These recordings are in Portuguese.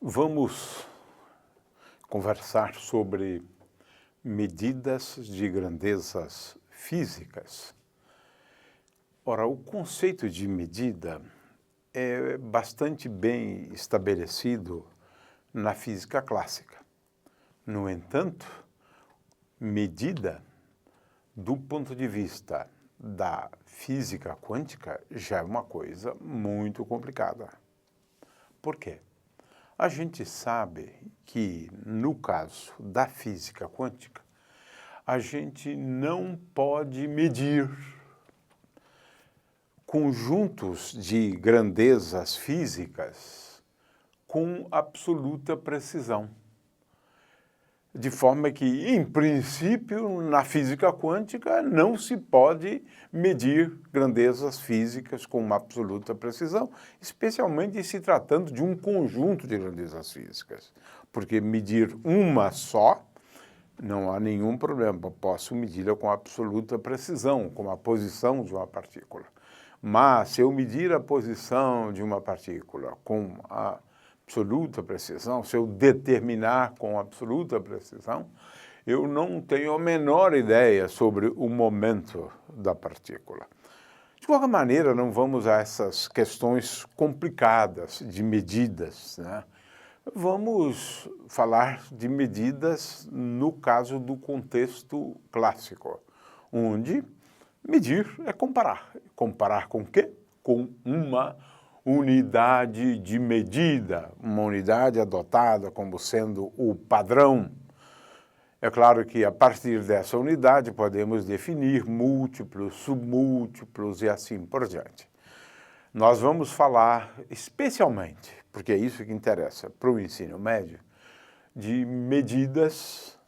Vamos conversar sobre medidas de grandezas físicas. Ora, o conceito de medida é bastante bem estabelecido na física clássica. No entanto, medida, do ponto de vista da física quântica, já é uma coisa muito complicada. Por quê? A gente sabe que, no caso da física quântica, a gente não pode medir conjuntos de grandezas físicas com absoluta precisão. De forma que, em princípio, na física quântica, não se pode medir grandezas físicas com uma absoluta precisão, especialmente se tratando de um conjunto de grandezas físicas. Porque medir uma só, não há nenhum problema, eu posso medi-la com absoluta precisão, como a posição de uma partícula. Mas, se eu medir a posição de uma partícula com a absoluta precisão, se eu determinar com absoluta precisão, eu não tenho a menor ideia sobre o momento da partícula. De qualquer maneira, não vamos a essas questões complicadas de medidas, né? Vamos falar de medidas no caso do contexto clássico, onde medir é comparar. Comparar com o quê? Com uma unidade de medida, uma unidade adotada como sendo o padrão. É claro que, a partir dessa unidade, podemos definir múltiplos, submúltiplos e assim por diante. Nós vamos falar especialmente, porque é isso que interessa para o ensino médio, de medidas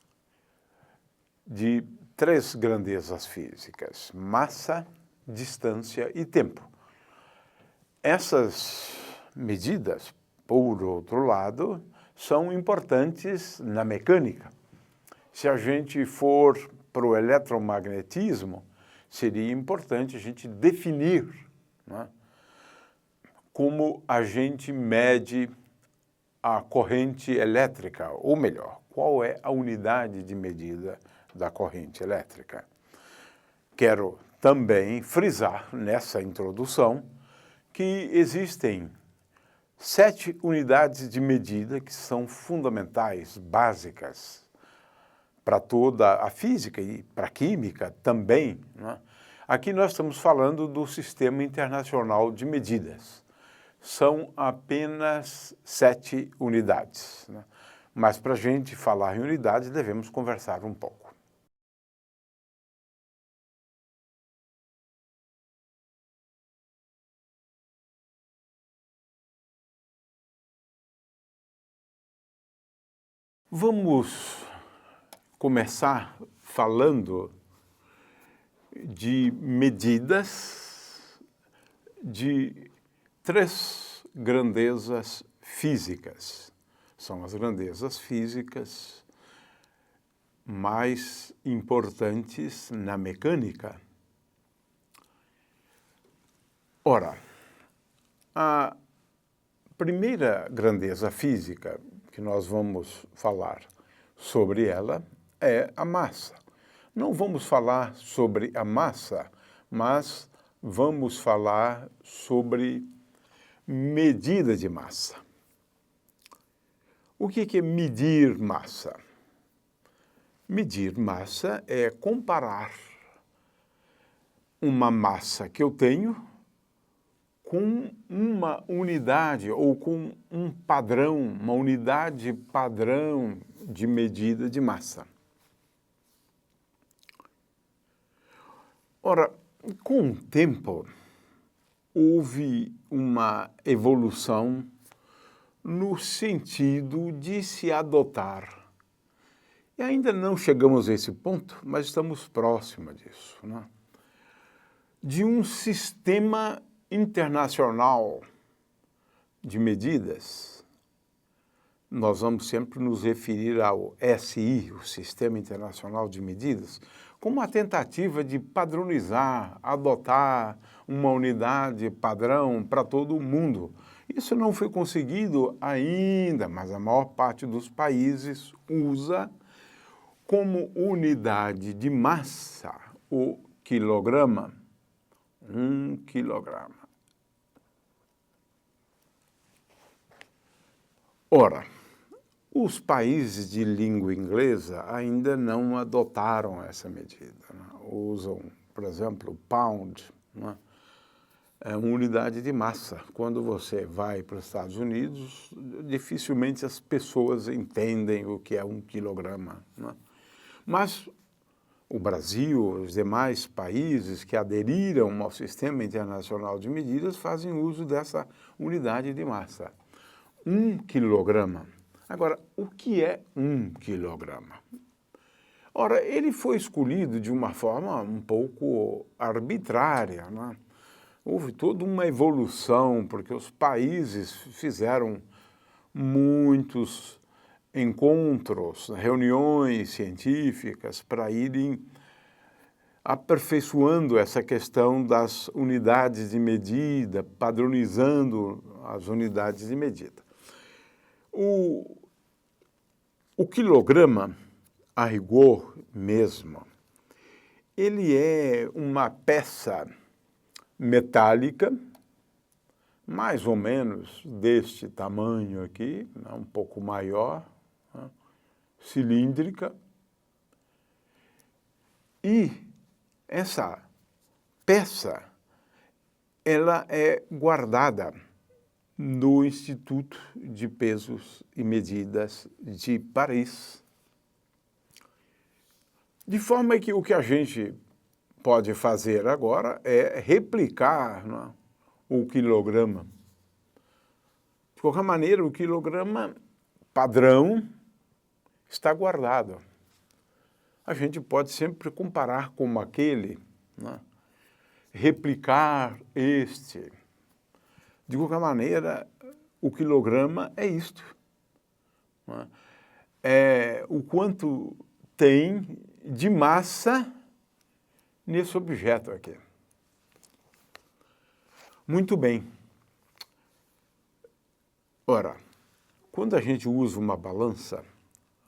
de três grandezas físicas: massa, distância e tempo. Essas medidas, por outro lado, são importantes na mecânica. Se a gente for para o eletromagnetismo, seria importante a gente definir, né, como a gente mede a corrente elétrica, ou melhor, qual é a unidade de medida da corrente elétrica. Quero também frisar nessa introdução que existem 7 unidades de medida que são fundamentais, básicas, para toda a física e para a química também, né? Aqui nós estamos falando do Sistema Internacional de Medidas. São apenas 7 unidades, né? Mas para a gente falar em unidades, devemos conversar um pouco. Vamos começar falando de medidas de 3 grandezas físicas. São as grandezas físicas mais importantes na mecânica. Ora, a primeira grandeza física que nós vamos falar sobre ela é a massa. Não vamos falar sobre a massa, mas vamos falar sobre medida de massa. O que é medir massa? Medir massa é comparar uma massa que eu tenho com uma unidade ou com um padrão, uma unidade padrão de medida de massa. Ora, com o tempo, houve uma evolução no sentido de se adotar. E ainda não chegamos a esse ponto, mas estamos próximos disso, né? De um sistema internacional de medidas. Nós vamos sempre nos referir ao SI, o Sistema Internacional de Medidas, como uma tentativa de padronizar, adotar uma unidade padrão para todo o mundo, Isso não foi conseguido ainda, mas a maior parte dos países usa como unidade de massa o quilograma. 1 quilograma. Ora, os países de língua inglesa ainda não adotaram essa medida, né? Usam, por exemplo, o pound, né? É uma unidade de massa. Quando você vai para os Estados Unidos, dificilmente as pessoas entendem o que é 1 quilograma, né? Mas o Brasil, os demais países que aderiram ao Sistema Internacional de Medidas fazem uso dessa unidade de massa. 1 quilograma. Agora, o que é 1 quilograma? Ora, ele foi escolhido de uma forma um pouco arbitrária, né? Houve toda uma evolução, porque os países fizeram muitos encontros, reuniões científicas para irem aperfeiçoando essa questão das unidades de medida, padronizando as unidades de medida. O quilograma, a rigor mesmo, ele é uma peça metálica, mais ou menos deste tamanho aqui, né, um pouco maior, né, cilíndrica, e essa peça, ela é guardada no Instituto de Pesos e Medidas de Paris. De forma que o que a gente pode fazer agora é replicar, né, o quilograma. De qualquer maneira, o quilograma padrão está guardado. A gente pode sempre comparar com aquele, né, replicar este. De qualquer maneira, o quilograma é isto, né? É o quanto tem de massa nesse objeto aqui. Muito bem. Ora, quando a gente usa uma balança,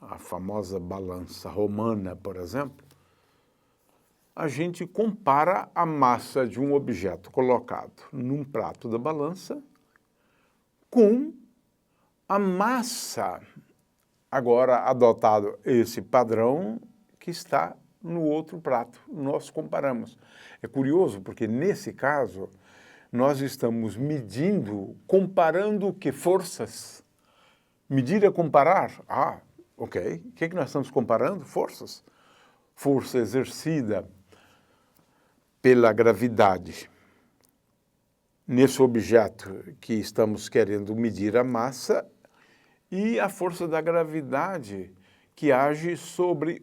a famosa balança romana, por exemplo, a gente compara a massa de um objeto colocado num prato da balança com a massa, agora adotado esse padrão, que está no outro prato. Nós comparamos. É curioso porque, nesse caso, nós estamos medindo, comparando que forças? Medir é comparar? Ah, ok. O que é que nós estamos comparando? Forças. Força exercida pela gravidade nesse objeto que estamos querendo medir a massa e a força da gravidade que age sobre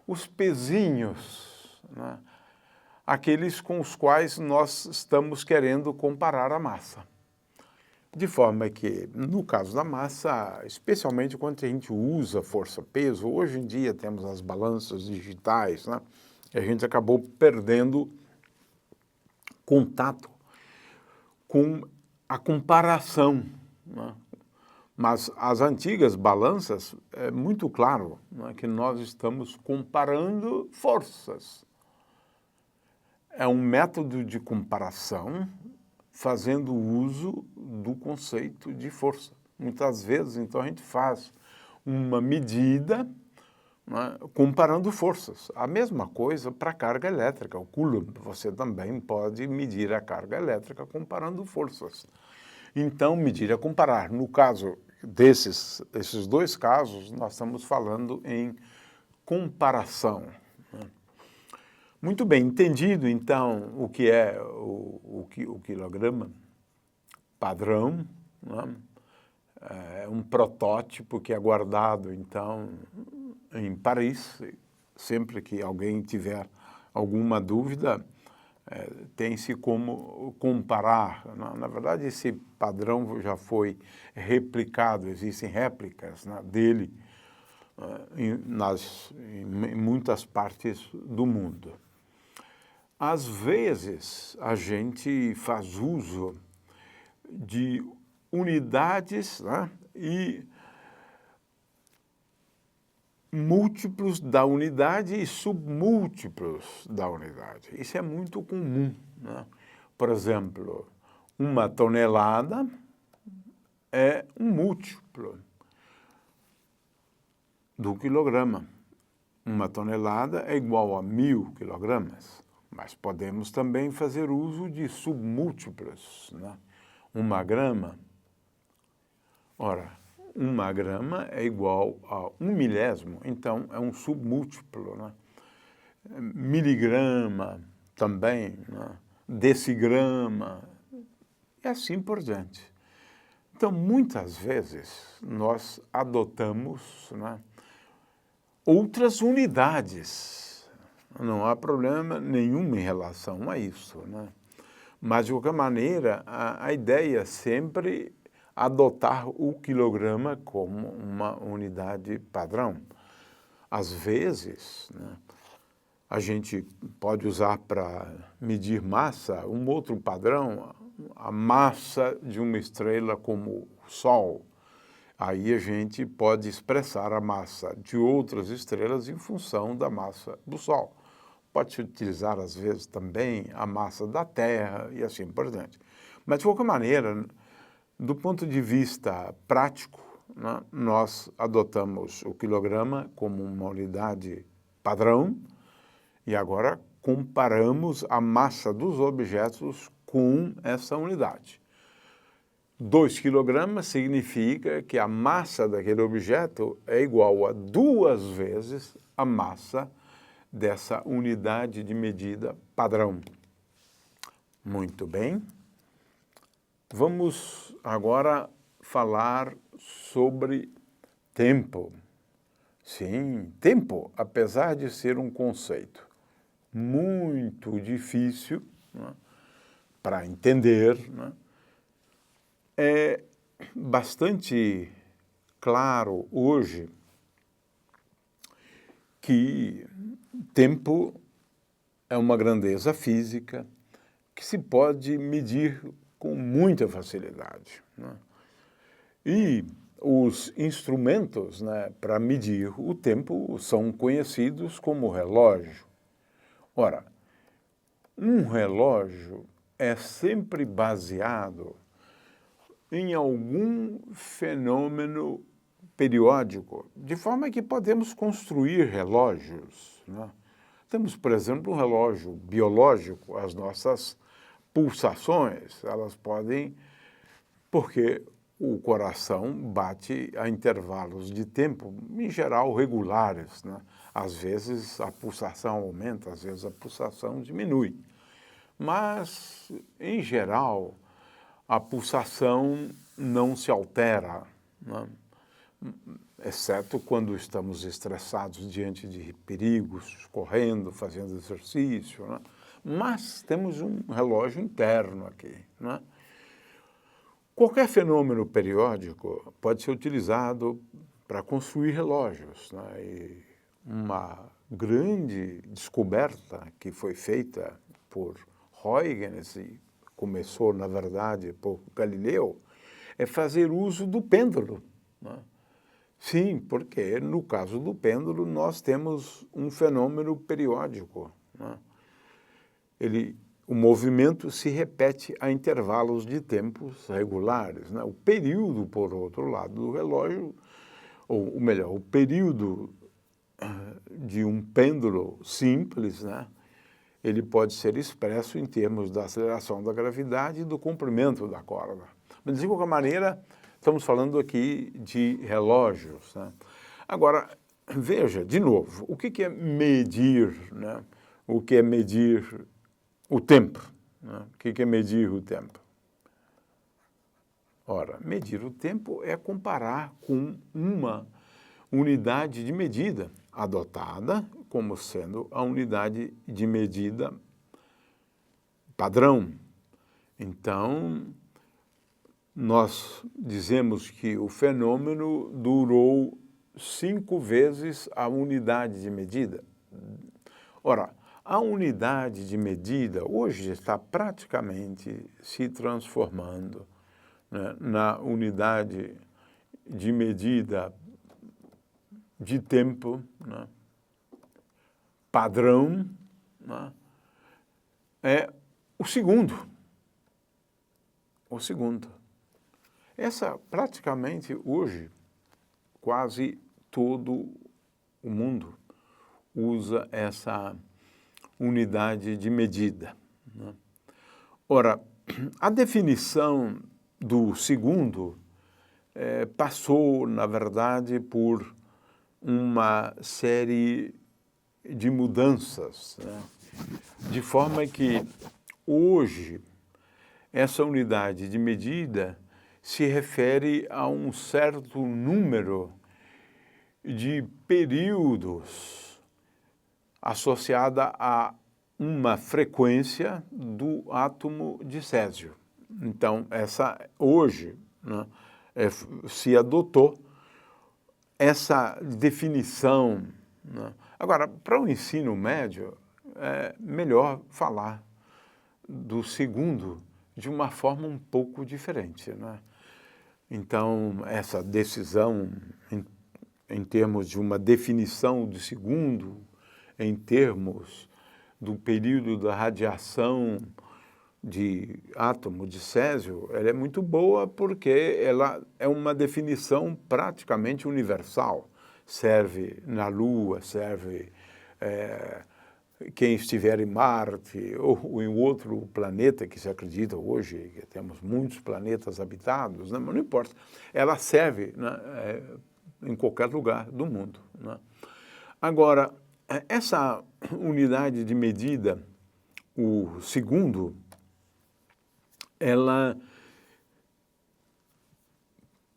os pezinhos, né? Aqueles com os quais nós estamos querendo comparar a massa. De forma que, no caso da massa, especialmente quando a gente usa força-peso, hoje em dia temos as balanças digitais, né? E a gente acabou perdendo contato com a comparação, né? Mas as antigas balanças, é muito claro, né, que nós estamos comparando forças. É um método de comparação fazendo uso do conceito de força. Muitas vezes, então, a gente faz uma medida, né, comparando forças. A mesma coisa para a carga elétrica. O Coulomb, você também pode medir a carga elétrica comparando forças. Então, medir é comparar. No caso desses dois casos, nós estamos falando em comparação. Muito bem, entendido, então, o que é o quilograma padrão, né? É um protótipo que é guardado, então, em Paris. Sempre que alguém tiver alguma dúvida, tem-se como comparar. Na verdade, esse padrão já foi replicado, existem réplicas, né, dele em muitas partes do mundo. Às vezes, a gente faz uso de unidades, né, e múltiplos da unidade e submúltiplos da unidade. Isso é muito comum, né? Por exemplo, uma tonelada é um múltiplo do quilograma. Uma tonelada é igual a 1000 quilogramas, mas podemos também fazer uso de submúltiplos, né? Uma grama, ora, uma grama é igual a 1 milésimo, então é um submúltiplo, né? Miligrama também, né? Decigrama, e assim por diante. Então, muitas vezes, nós adotamos, né, outras unidades. Não há problema nenhum em relação a isso, né? Mas, de qualquer maneira, a ideia é sempre adotar o quilograma como uma unidade padrão. Às vezes, né, a gente pode usar para medir massa um outro padrão, a massa de uma estrela como o Sol. Aí a gente pode expressar a massa de outras estrelas em função da massa do Sol. Pode-se utilizar, às vezes, também a massa da Terra e assim por diante. Mas, de qualquer maneira, do ponto de vista prático, né, nós adotamos o quilograma como uma unidade padrão e agora comparamos a massa dos objetos com essa unidade. 2 quilogramas significa que a massa daquele objeto é igual a 2 vezes a massa dessa unidade de medida padrão. Muito bem. Vamos agora falar sobre tempo. Sim, tempo, apesar de ser um conceito muito difícil, né, para entender, né, é bastante claro hoje que tempo é uma grandeza física que se pode medir com muita facilidade, né? E os instrumentos, né, para medir o tempo são conhecidos como relógio. Ora, um relógio é sempre baseado em algum fenômeno periódico, de forma que podemos construir relógios, né? Temos, por exemplo, um relógio biológico, as nossas pulsações, elas podem, porque o coração bate a intervalos de tempo, em geral, regulares, né? Às vezes a pulsação aumenta, às vezes a pulsação diminui. Mas, em geral, a pulsação não se altera, né? Exceto quando estamos estressados diante de perigos, correndo, fazendo exercício, né? Mas temos um relógio interno aqui, né? Qualquer fenômeno periódico pode ser utilizado para construir relógios, né? E uma grande descoberta que foi feita por Huygens e começou, na verdade, por Galileu, é fazer uso do pêndulo, né? Sim, porque no caso do pêndulo nós temos um fenômeno periódico, né? O movimento se repete a intervalos de tempos regulares, né? O período, por outro lado, do relógio, ou melhor, o período de um pêndulo simples, né, ele pode ser expresso em termos da aceleração da gravidade e do comprimento da corda. Mas, de qualquer maneira, estamos falando aqui de relógios, né? Agora, veja, de novo, o que é medir, né? O que é medir o tempo, né? O que é medir o tempo? Ora, medir o tempo é comparar com uma unidade de medida adotada como sendo a unidade de medida padrão. Então, nós dizemos que o fenômeno durou 5 vezes a unidade de medida. Ora, a unidade de medida hoje está praticamente se transformando, né, na unidade de medida de tempo, né, padrão, né, é o segundo. O segundo. Essa, praticamente, hoje, quase todo o mundo usa essa unidade de medida, né? Ora, a definição do segundo passou, na verdade, por uma série de mudanças, né? De forma que, hoje, essa unidade de medida se refere a um certo número de períodos associada a uma frequência do átomo de césio. Então, hoje, né, se adotou essa definição, né? Agora, para o ensino médio, é melhor falar do segundo de uma forma um pouco diferente, né? Então, essa decisão em termos de uma definição do segundo, em termos do período da radiação de átomo de césio, ela é muito boa porque ela é uma definição praticamente universal. Serve na Lua, serve quem estiver em Marte ou em outro planeta que se acredita hoje, que temos muitos planetas habitados, né? Mas não importa. Ela serve, né, em qualquer lugar do mundo, né? Agora, essa unidade de medida, o segundo, ela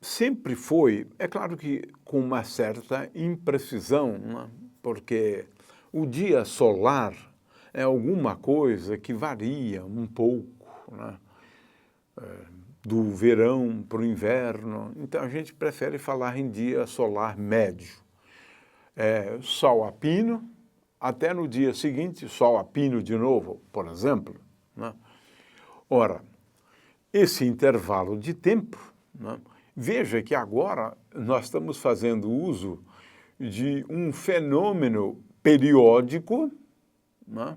sempre foi, é claro que com uma certa imprecisão, né? Porque o dia solar é alguma coisa que varia um pouco, né? Do verão para o inverno. Então, a gente prefere falar em dia solar médio. Sol a pino, até no dia seguinte, sol a pino de novo, por exemplo, né? Ora, esse intervalo de tempo, né? Veja que agora nós estamos fazendo uso de um fenômeno periódico, né,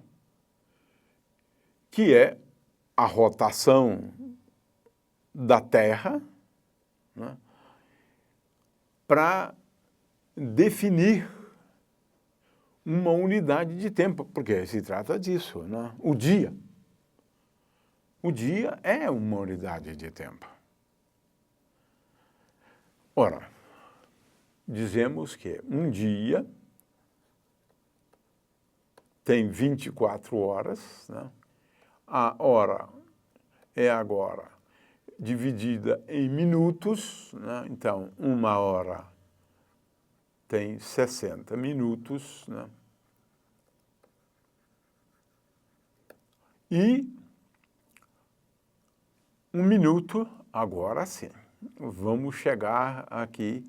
que é a rotação da Terra, né, para definir uma unidade de tempo, porque se trata disso, né? O dia. O dia é uma unidade de tempo. Ora, dizemos que um dia tem 24 horas, né? A hora é agora dividida em minutos, né? Então, uma hora tem 60 minutos, né? E um minuto, agora sim, vamos chegar aqui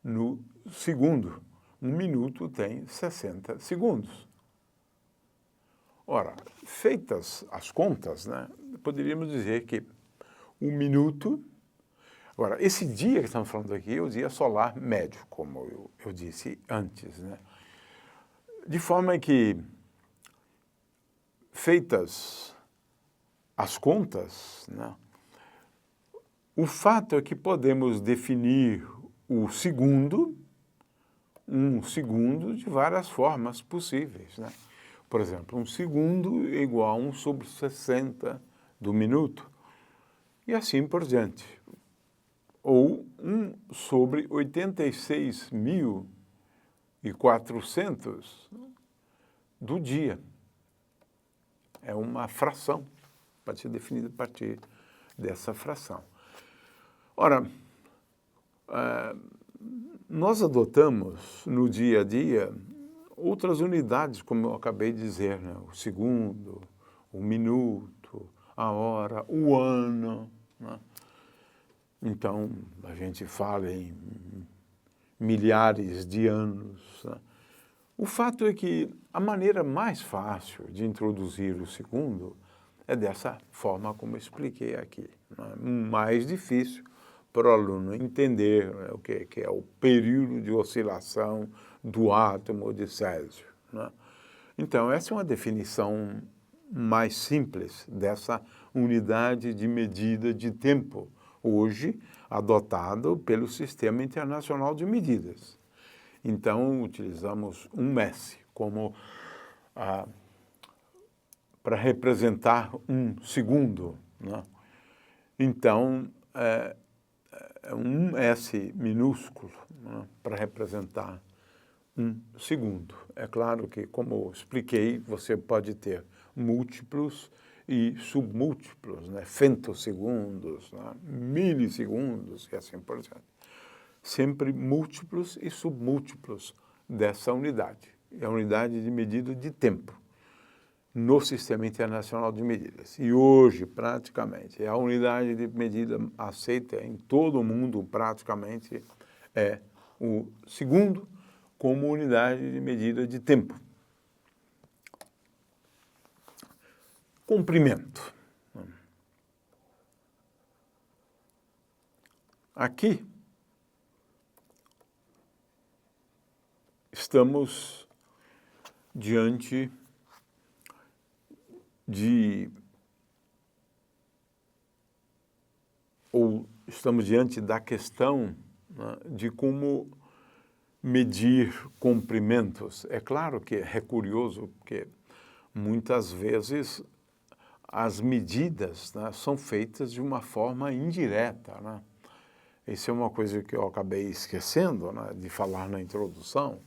no segundo. Um minuto tem 60 segundos. Ora, feitas as contas, né, poderíamos dizer que um minuto... Agora, esse dia que estamos falando aqui é o dia solar médio, como eu disse antes, né? De forma que, feitas as contas, né, o fato é que podemos definir o segundo, um segundo, de várias formas possíveis, né? Por exemplo, um segundo é igual a 1 sobre 60 do minuto, e assim por diante. Ou 1 sobre 86.400 do dia. É uma fração, pode ser definida a partir dessa fração. Ora, nós adotamos no dia a dia outras unidades, como eu acabei de dizer, né? O segundo, o minuto, a hora, o ano, né? Então, a gente fala em milhares de anos, né? O fato é que a maneira mais fácil de introduzir o segundo é dessa forma como eu expliquei aqui, né? Mais difícil para o aluno entender, né, o que é o período de oscilação do átomo de Césio, né? Então, essa é uma definição mais simples dessa unidade de medida de tempo, hoje adotado pelo Sistema Internacional de Medidas. Então, utilizamos um S como para representar um segundo, né? Então, é um S minúsculo, né, para representar um segundo. É claro que, como eu expliquei, você pode ter múltiplos e submúltiplos, né, femtosegundos, né, milissegundos e assim por diante. Sempre múltiplos e submúltiplos dessa unidade. É a unidade de medida de tempo no Sistema Internacional de Medidas. E hoje, praticamente, a unidade de medida aceita em todo o mundo, praticamente, é o segundo como unidade de medida de tempo. Comprimento. Aqui estamos diante da questão, né, de como medir comprimentos. É claro que é curioso, porque muitas vezes as medidas, né, são feitas de uma forma indireta, né? Isso é uma coisa que eu acabei esquecendo, né, de falar na introdução.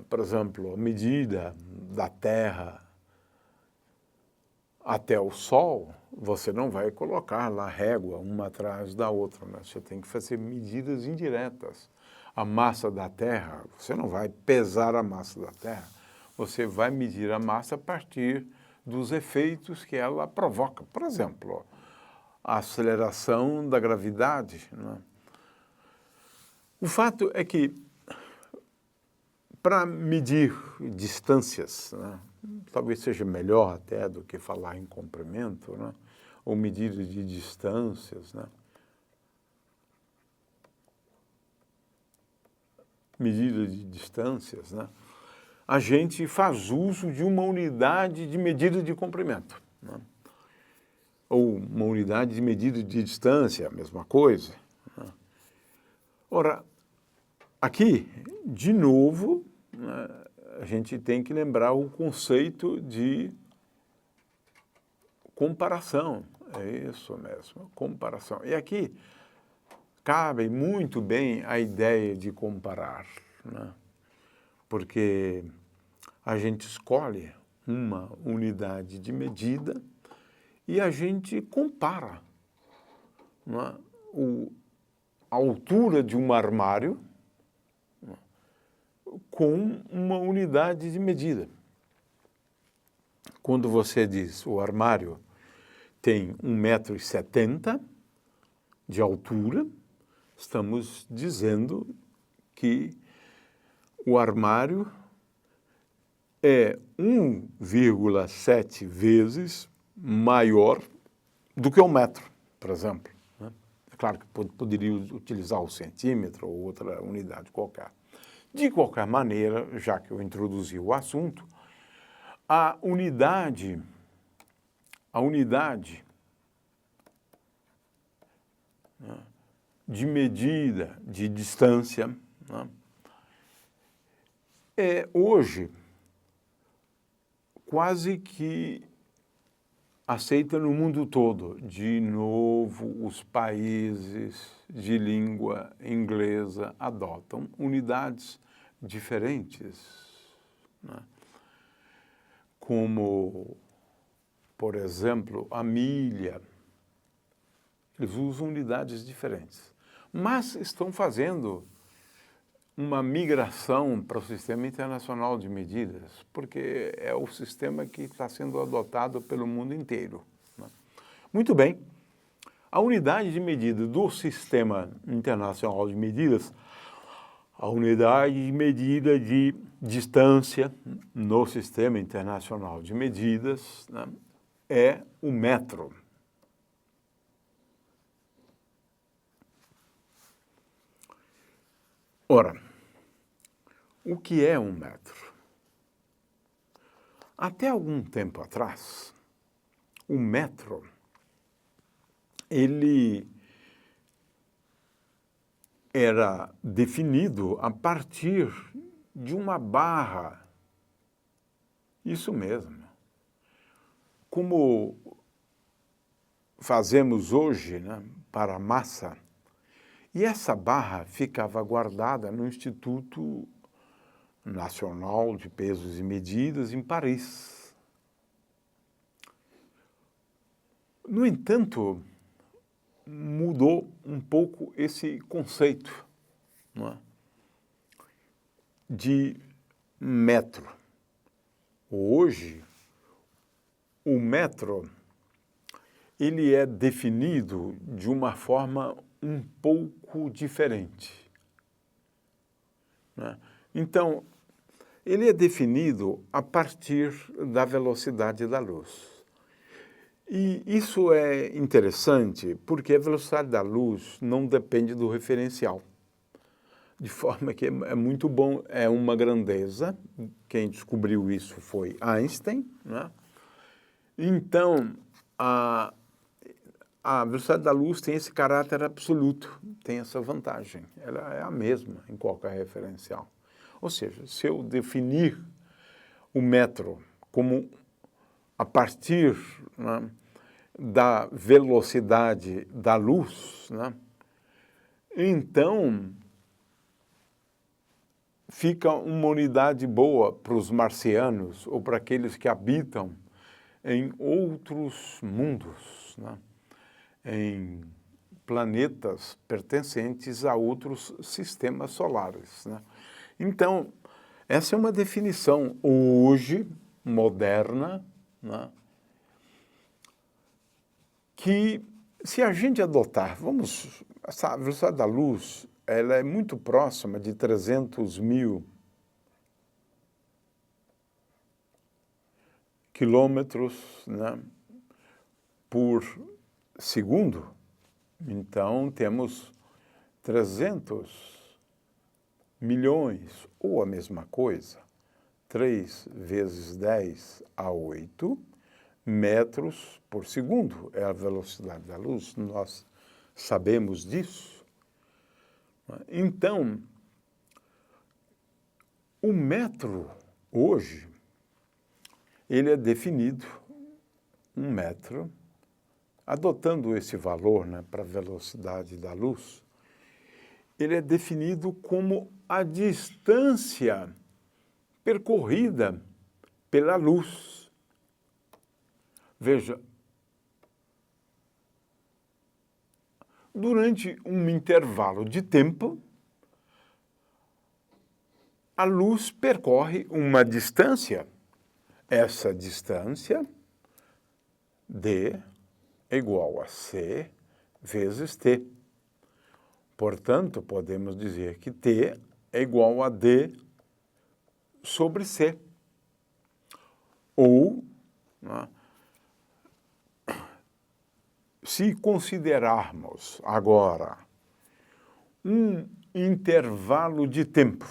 Por exemplo, a medida da Terra até o Sol, você não vai colocar lá régua uma atrás da outra, né? Você tem que fazer medidas indiretas. A massa da Terra, você não vai pesar a massa da Terra, você vai medir a massa a partir dos efeitos que ela provoca. Por exemplo, a aceleração da gravidade, né? O fato é que, para medir distâncias, né, talvez seja melhor até do que falar em comprimento, né, ou medida de distâncias, né? Medida de distâncias, né? A gente faz uso de uma unidade de medida de comprimento, né? Ou uma unidade de medida de distância, a mesma coisa, né? Ora, aqui, de novo, né, a gente tem que lembrar o conceito de comparação. É isso mesmo, comparação. E aqui cabe muito bem a ideia de comparar, né? Porque a gente escolhe uma unidade de medida e a gente compara, né, a altura de um armário, né, com uma unidade de medida. Quando você diz o armário tem 1,70 m de altura, estamos dizendo que o armário é 1,7 vezes maior do que 1 metro, por exemplo, né? É claro que poderia utilizar o centímetro ou outra unidade qualquer. De qualquer maneira, já que eu introduzi o assunto, a unidade né, de medida de distância, né, é hoje quase que aceita no mundo todo. De novo, os países de língua inglesa adotam unidades diferentes, né? Como, por exemplo, a milha. Eles usam unidades diferentes, mas estão fazendo uma migração para o Sistema Internacional de Medidas, porque é o sistema que está sendo adotado pelo mundo inteiro, né? Muito bem, a unidade de medida do Sistema Internacional de Medidas, a unidade de medida de distância no Sistema Internacional de Medidas, né, é o metro. Ora, o que é um metro? Até algum tempo atrás, o metro, ele era definido a partir de uma barra. Isso mesmo. Como fazemos hoje, né, para a massa. E essa barra ficava guardada no Instituto Nacional de Pesos e Medidas, em Paris. No entanto, mudou um pouco esse conceito, não é, de metro. Hoje, o metro, ele é definido de uma forma um pouco diferente, né? Então, ele é definido a partir da velocidade da luz. E isso é interessante porque a velocidade da luz não depende do referencial. De forma que é muito bom, é uma grandeza. Quem descobriu isso foi Einstein, né? Então, a velocidade da luz tem esse caráter absoluto, tem essa vantagem. Ela é a mesma em qualquer referencial. Ou seja, se eu definir o metro como a partir, né, da velocidade da luz, né, então fica uma unidade boa para os marcianos ou para aqueles que habitam em outros mundos, né, em planetas pertencentes a outros sistemas solares, né? Então, essa é uma definição hoje, moderna, né, que se a gente adotar, essa velocidade da luz, ela é muito próxima de 300.000 quilômetros, né, por segundo. Então, temos 300 milhões, ou a mesma coisa, 3 vezes 10 a 8 metros por segundo é a velocidade da luz, nós sabemos disso. Então, o metro, hoje, ele é definido, um metro, adotando esse valor, né, para a velocidade da luz, ele é definido como a distância percorrida pela luz. Veja, durante um intervalo de tempo, a luz percorre uma distância. Essa distância, D, é igual a C vezes T. Portanto, podemos dizer que T é igual a D sobre C. Ou, né, se considerarmos agora um intervalo de tempo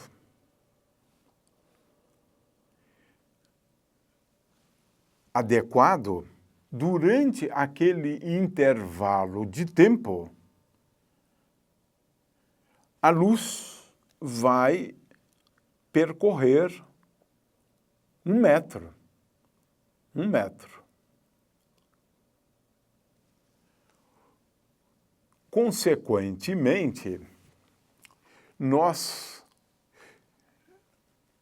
adequado, durante aquele intervalo de tempo, a luz vai percorrer 1 metro. 1 metro. Consequentemente, nós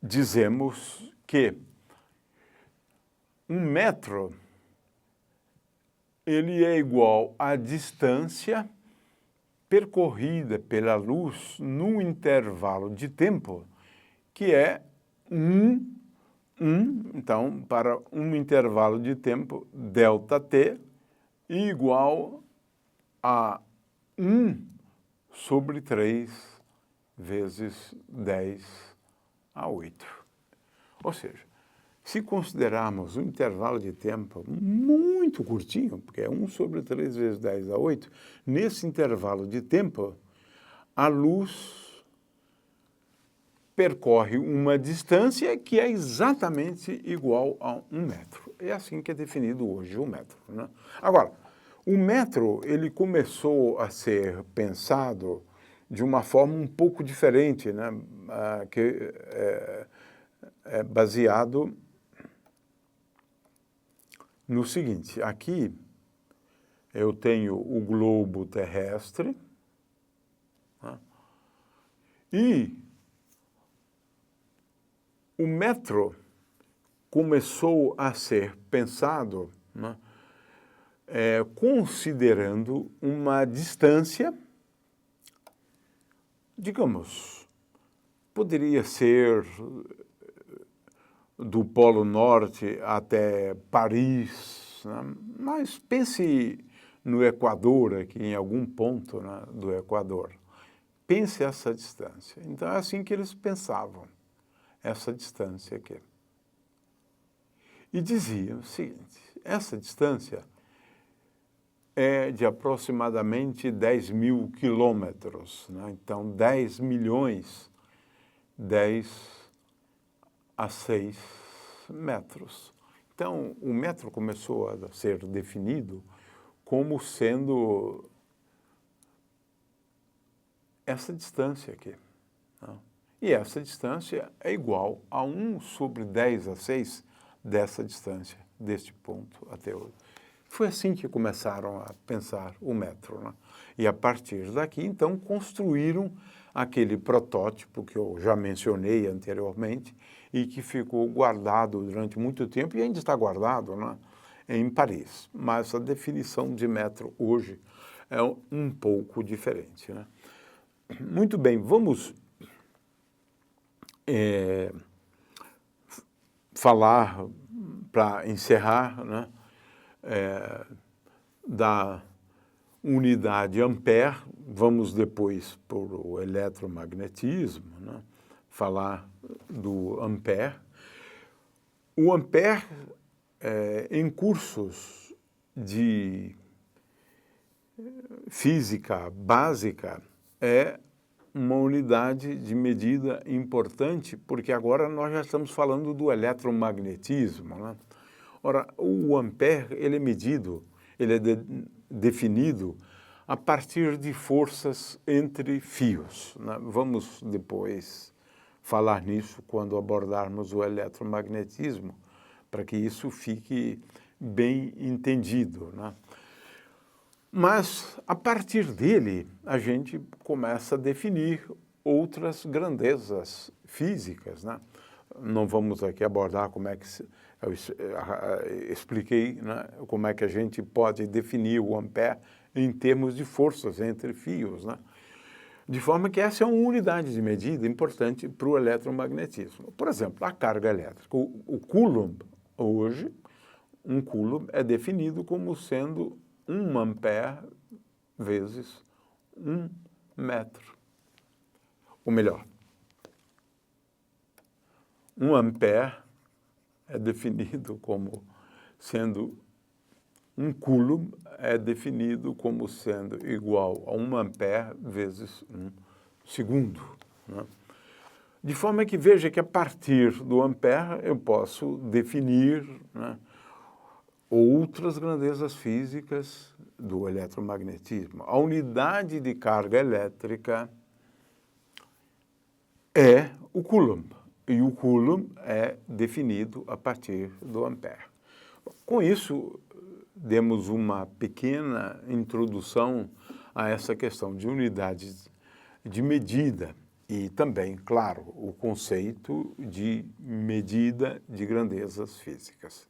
dizemos que 1 metro ele é igual à distância percorrida pela luz num intervalo de tempo que é então, para um intervalo de tempo, ΔT igual a 1 sobre 3 vezes 10 a 8. Ou seja, se considerarmos um intervalo de tempo muito curtinho, porque é 1 sobre 3 vezes 10 a 8, nesse intervalo de tempo, a luz percorre uma distância que é exatamente igual a 1 metro. É assim que é definido hoje o metro, né? Agora, o metro ele começou a ser pensado de uma forma um pouco diferente, né? Que é baseado no seguinte: aqui eu tenho o globo terrestre, né? E o metro começou a ser pensado, né, considerando uma distância, digamos, poderia ser do Polo Norte até Paris, né? Mas pense no Equador, aqui em algum ponto, né, do Equador. Pense essa distância. Então, é assim que eles pensavam, essa distância aqui. E diziam o seguinte: essa distância é de aproximadamente 10 mil quilômetros, né? Então, 10 milhões, 10 a 6 metros. Então, o metro começou a ser definido como sendo essa distância aqui, né? E essa distância é igual a 1 sobre 10 a 6 dessa distância, deste ponto até o... Foi assim que começaram a pensar o metro, né? E a partir daqui, então, construíram aquele protótipo que eu já mencionei anteriormente e que ficou guardado durante muito tempo e ainda está guardado, né, em Paris. Mas a definição de metro hoje é um pouco diferente, né? Muito bem, vamos falar, para encerrar, né, da unidade ampere. Vamos depois por o eletromagnetismo, né, falar do ampere. O ampere, em cursos de física básica, é uma unidade de medida importante, porque agora nós já estamos falando do eletromagnetismo, né? Ora, o ampere, ele é medido, ele é definido a partir de forças entre fios, né? Vamos depois falar nisso quando abordarmos o eletromagnetismo, para que isso fique bem entendido, né? Mas, a partir dele, a gente começa a definir outras grandezas físicas, né? Não vamos aqui abordar como é que eu expliquei, né, como é que a gente pode definir o ampere em termos de forças entre fios, né? De forma que essa é uma unidade de medida importante para o eletromagnetismo. Por exemplo, a carga elétrica. O Coulomb, hoje, um Coulomb é definido como sendo 1 ampere vezes 1 metro. Ou melhor, 1 ampere é definido como sendo... Um Coulomb é definido como sendo igual a 1 ampere vezes 1 segundo, né? De forma que veja que a partir do ampere eu posso definir, né, outras grandezas físicas do eletromagnetismo. A unidade de carga elétrica é o Coulomb, e o Coulomb é definido a partir do ampere. Com isso, demos uma pequena introdução a essa questão de unidades de medida e também, claro, o conceito de medida de grandezas físicas.